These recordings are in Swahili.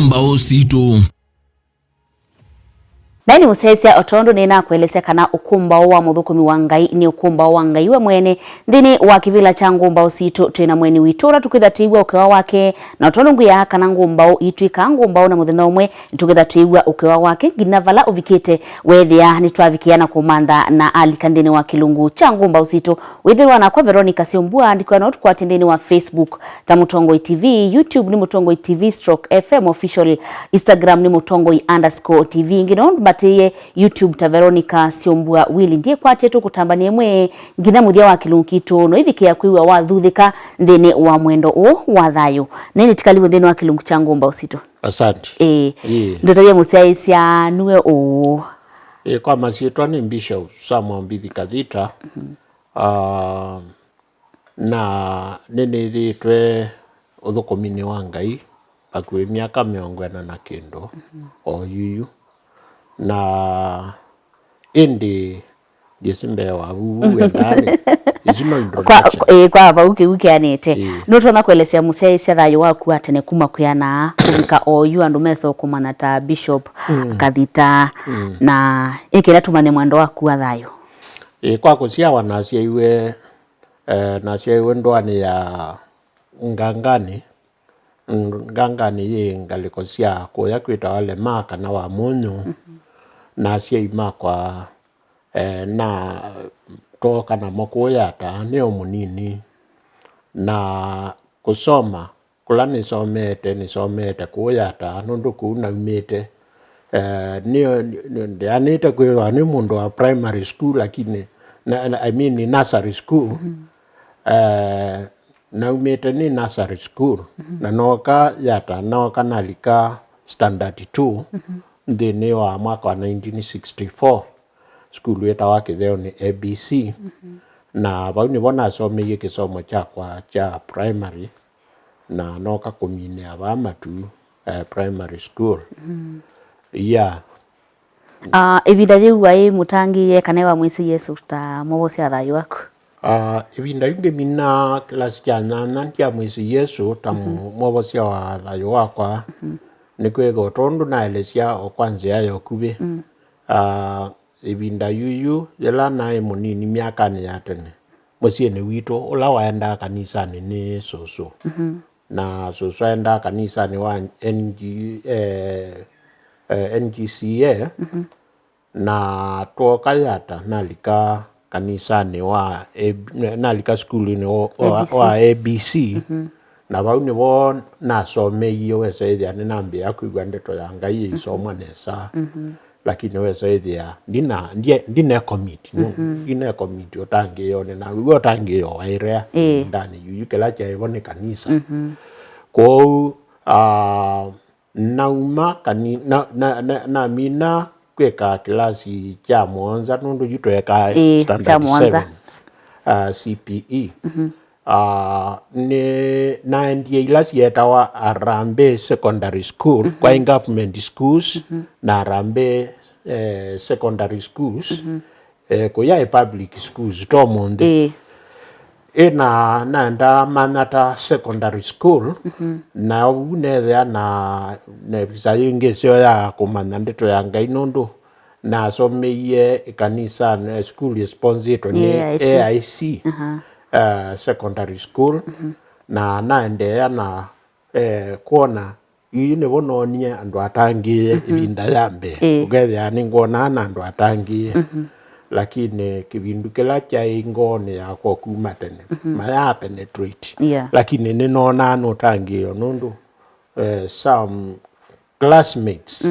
Ngumbau Situ. Nani musesia otondo nina kuelezea kana ukumbao wa muthukumi wa Ngai ni ukumbao wa Ngai we mwene ndini wa kivila cha Ngumbau Situ twina mweni witura tukithatigwa ukewa wake na otondo nguya kana Ngumbau itwika Ngumbau na muthenya umwe tukithatigwa ukewa wake ngina vala uvikite wethia ni twavikiana kumantha na alikandini wa kilungu cha Ngumbau Situ withirwa na kwa Veronica Siombua ndikwa na utukwati ndini wa Facebook ta Mutongoi TV, YouTube ni Mutongoi TV /FM official, Instagram ni Mutongoi_TV ngino batiye YouTube ta Veronica Siombua wili ndiye kwate tu kutambania mwe ngina muthia wa kilungu kitu no hivi kia kwiwa wa thuthika ndini wa mwendo o wa thayo nini tikaliwo ndini wa kilungu cha Ngumbau Situ. Asante. Ndotaye musaisia nuwe o kwa masitwa ni Bishop Samuel Mbithi Kathita na nini thitwe uthukumini wa Ngai akwe miaka 40 na kendo o yuyu na indi jisimbe wa wendani izino introduction kwa bauke anete notona kuelezea musaisia thayo waku atene kuma kuyana kubika o yu andu meso kumana ta Bishop Kathita na ikira tumane mwando waku wa thayo kwa kusia wanasia iwe nasia iwe ndwani ya ngangani ye ngaliko sia kuya kwita wale maka na wa munyu nasia ima kwa na toka na mokuya neo munini na kusoma kula nisomete kuyata nundu kuna umete nio ndianite kwa ni mundu wa primary school lakini I mean ni nursery school na umete ni nursery school na noka yata noka nalika standard 2 ndini wa mwaka wa 1964 school weta wake theo ni ABC na bauni bona some kisomo cha primary na noka kumine abama tu primary school evinda riu wai mutangi kanewa mwisi Yesu ta mobosia thayo waku evinda yunge mina klasi ya nana kia mwisi Yesu ta mobosia wa thayo wakwa ni kwetho tondu na elesia o kwanzia yo kube evinda yuyu yela nae munini miaka ni yatene musiene wito ula waenda kanisa ni soso na soso enda kanisa ni wa NGCA na toka yata nalika kanisa ni wa nalika school ni wa ABC na bauni bo na someye wesaidia ni nambi yakuigwa ndeto ya Ngai isomwa nesa lakini wesaidia ndina committee ina committee otange yone na wigo tange yo airea ndani yukela cha ibone kanisa ko nauma kani na mina kweka klasi cha Mwanza nundu yutweka standard 7 CPE na ndiye ilasi yetawa Arambe Secondary School kwa government schools na Arambe secondary schools kuya public schools to monde na nda Manata Secondary School na unethea na bisayinge sio ya kumanya ndeto ya Ngai nundu na someye kanisa na school sponsored ni AIC secondary school na naendea na kuona yine bononie andu atangie ibinda yambe ugethia ni ngona na andu atangie lakini kibindu kila cha ingone yakwa kuma tene maya penetrate lakini ninona no tangio nundu some classmates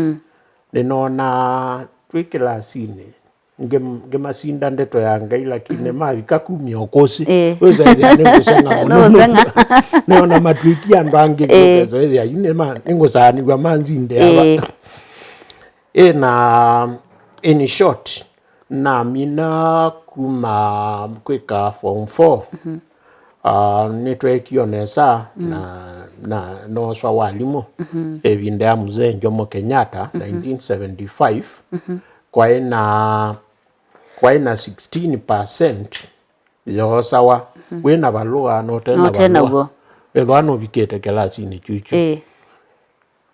ninona twikilasini ngemasinda ndeto ya Ngai lakini mavika kumia okosi weza ni kusanga nona matwiki andangi kweza ya yune ma ngosani kwa manzinde aba na in short na mina kuma kweka form 4 netwekionesa na no swa walimu evinda ya mzee Jomo Kenyatta 1975 kwa ina 16% yo sawa wena balua no tena go edwano vikete kelasi ni chuchu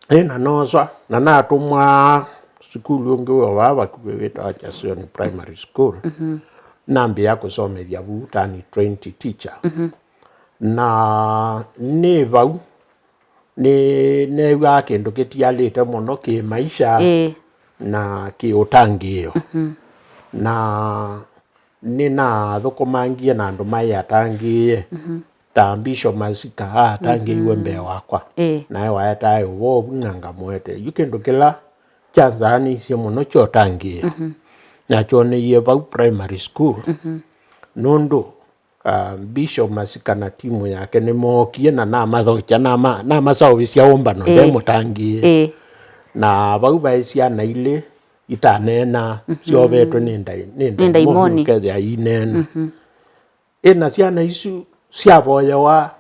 ena nosa na natumwa sukulu ngi wa bakuweta Chasioni primary school nambi ya kusomethia butani 20 teacher na ne vau ne wa kindu kitialite muno ki maisha na ki utangio na nina thukumangie na andu mai atangie ta Bishop Masika atangie iwe mbe wakwa nae waetae wo nanga mwete yukindu kila chazani isi muno chotangie na chone ye vau primary school nondo Bishop Masika na timu yake ni mokie na mathocha na masawi cia ombano ndemo tangie na vau vaisia na ile itanena ciobetwe ni ndaimoni kethia inena ina ciana isu ciavoya wa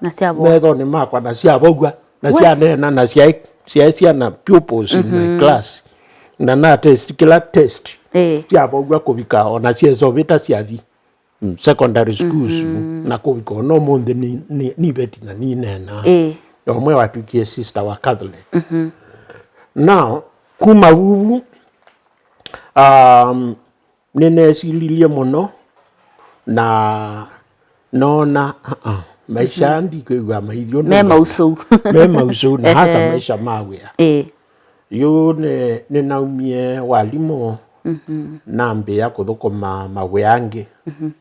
metho ni makwa na ciavogwa na cianena na ciana pupils in my class na test kila test ciavogwa kuvika ona cieso vita ciathi secondary schools na kuvika no monde ni beti na ni nena omwe watukie sister wa Catholic now kuma vuvu nene sililie muno na nona maisha ndikwa maithio mema uso na hasa maisha mawia yo ne naumie walimu nambe ya kuthukuma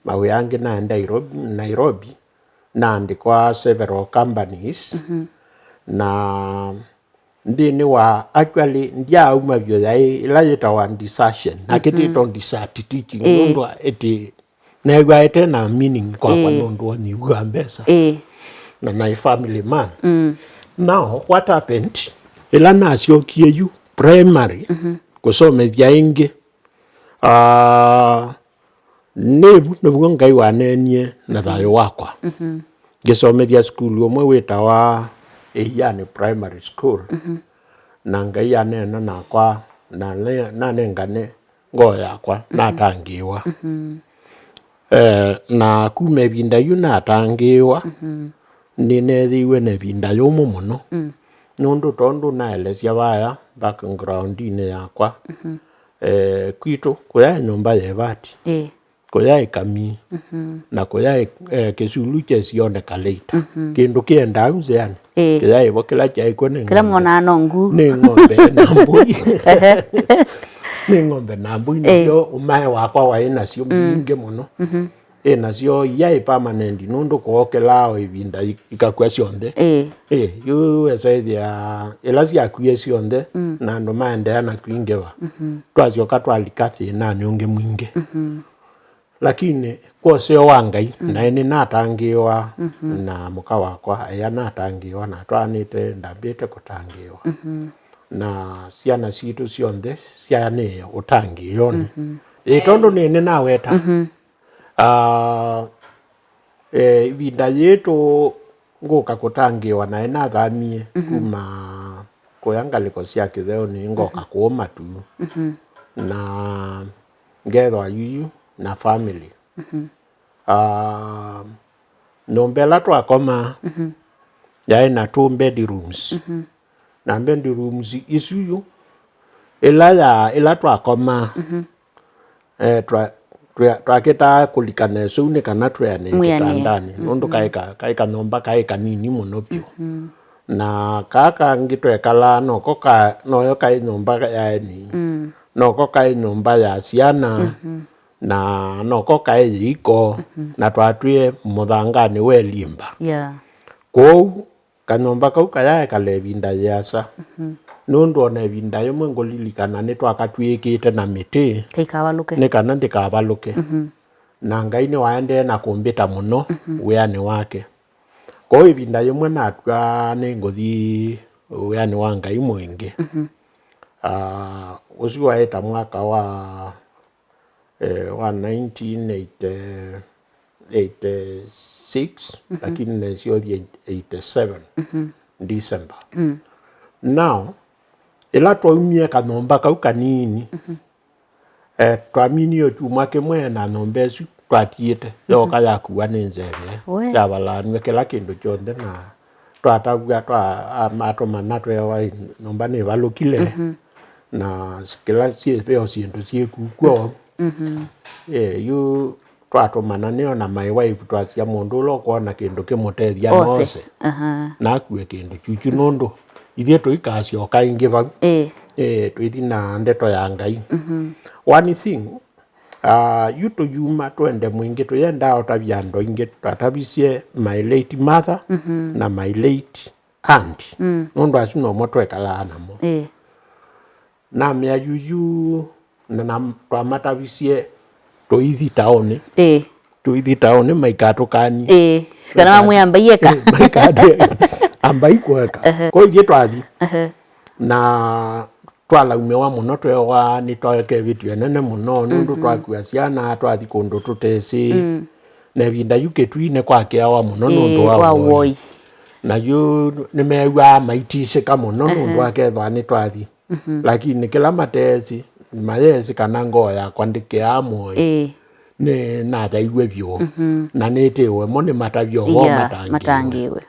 maweange na Nairobi na ndikwa several companies na ndini wa actually ndia umavyo yai ila wa discussion na kitito disati teaching ndo eti na ete na meaning kwa nondo ni ugambesa na my family man now what happened ila na siokie you primary kusome vyainge nebu ngai wanenie na thayo wakwa gisome vya school omwe wetawa yani primary school na ngai anena nakwa na nengane ngo yakwa natangiwa na kume binda yuna atangiwa ninethiwe ne binda yomo muno nondo tondo na elesia baya background ine yakwa kwito kuya nyumba yebati kuya ikami na kuya kesulu chesione kaleita kindu kienda uze yani kuya ibokela chaiko ne kila mwana nongu ne ngombe na mbui ne ngombe na mbui ndio umae wakwa waina sio mingi muno na sio yai permanent nondo kokelao ibinda ikakwa cionde yo esaithia elasi akwie cionde na ndo maende na kuingewa twazio katwalikathi na nyonge mwinge lakini kwa sio wangai na ene natangiwa na muka wakwa aya natangiwa na twanite ndambite kutangiwa na ciana citu cionde ciane utangio tondo nene naweta ibinda yetu ngoka kutangiwa na ena thamie kuma kuyangaliko cia kitheo ni ngoka kuoma tu na ngethwa yuyu na family nombela twakoma yaina 2 bedrooms na bedrooms isuyu ila twakoma twakita kulikana sune kana twene kitandani nondo kaika nomba kaika nini muno pio na kaka ngitwekala noyo kai nyumba yani noko kai nyumba ya ciana na noko kai iko na twatwie muthangani we limba kou kanyumba kau kaya kalebinda yasa nondo na binda yomwe ngolilikana ni twakatwikite na miti kaikawaluke ne kana ndikabaluke na ngai ni waende na kumbita muno weani wake ko ibinda yomwe natwa ni ngothi weani wa ngai mwingi usiwa eta mwaka wa 1986 lakini nesio 87 December now ila twaumie kanomba kau kanini twamini otuma kimwe na nombe su twatiete yoka yakuwa ni nzebe yabalanwe kila kindu chonde twatavua mato manatwe wa nomba ni valukile na kila siepeo sindu siekukwo yu twatumana nio na my wife twacia mundu ulo kwona kindu kimutethia nose na akue kindu chuchu nundu ithie tuikacioka ingi vau twithi na ndeto ya Ngai one thing yuto yuma twende mwingi tuyenda otavia ando ingi twatavicie my late mother na my late aunt nundu acio nomo twekalaa namo na mea yuyu na twamatavicie tuithi taoni tuithi taoni maikatukani kana mwambaiyeka maikade ambai kweka ko ithie twathi na twalaumewa muno twewa ni twake vitu nene muno nundu twakua ciana twathi kundu tuteci na vinda yuke twine kwake awa muno nundu wa woi na yu nimewa maiticika muno nundu wake thani twathi lakini kila mateci mayesi kana ngoya kwandike amwe ne na thaiwe vyo na netewe mone matavyo ho matangiwe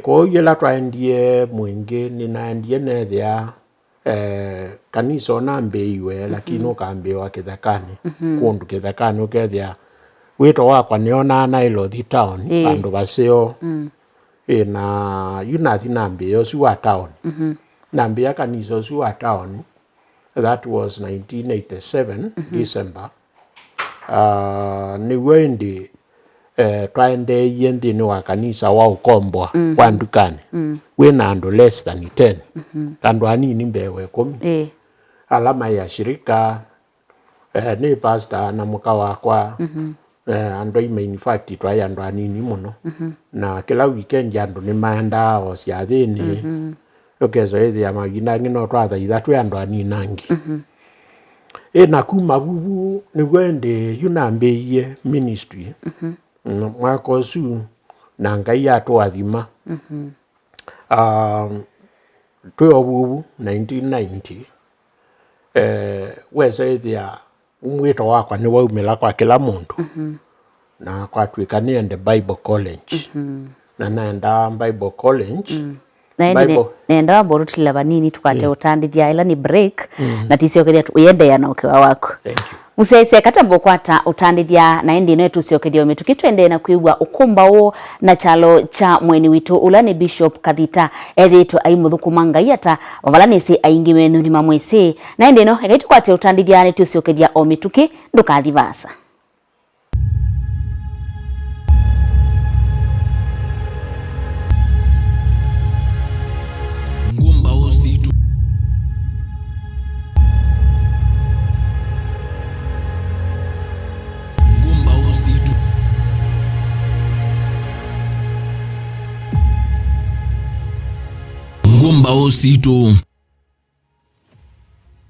ko yela twaendie mwingi ninaendie nethia kanisa ona mbeiwe lakini ukambewa kithakani kundu kithakani ukethia wito wakwa niona na Ilothi town andu basio na yunathi nambeyo si wa town nambia kanisa si wa town. That was 1987 December ni wendi twaende yendini wa kanisa wa ukombwa kwa ndukani wena ando less than 10 tandu anini mbewe 10 alama ya shirika ni pastor na muka wakwa ando ime in fact twaya ando anini muno na kila weekend ando ni maenda o ciathini okezo ethi ya magina ngino twatha ithatu ando aninangi na kuma bubu ni wende yunambeiye ministry mwaka ucu na Ngai atwathima twe obubu 1990 wezethia umwito wakwa ni waumila kwa kila mundu na kwa twika niende Bible College na naenda Bible College nenda borutila banini tukate utandithia ila ni break na tisiokeria uyende na ukiwa wako. Thank you. Musese katambo kwata utandithia na endi no tusiokeria umetuki twende na kuigwa Ngumbau na chalo cha mweni witu ulani Bishop Kathita ethito aimuthukuma Ngai ata valanisi aingi wenu ni mamwese na endi no egaitu kwate utandithia ne tusiokeria o mituki ndukathivasa. Ngumbau Situ. Ngumbau Situ. Ngumbau Situ.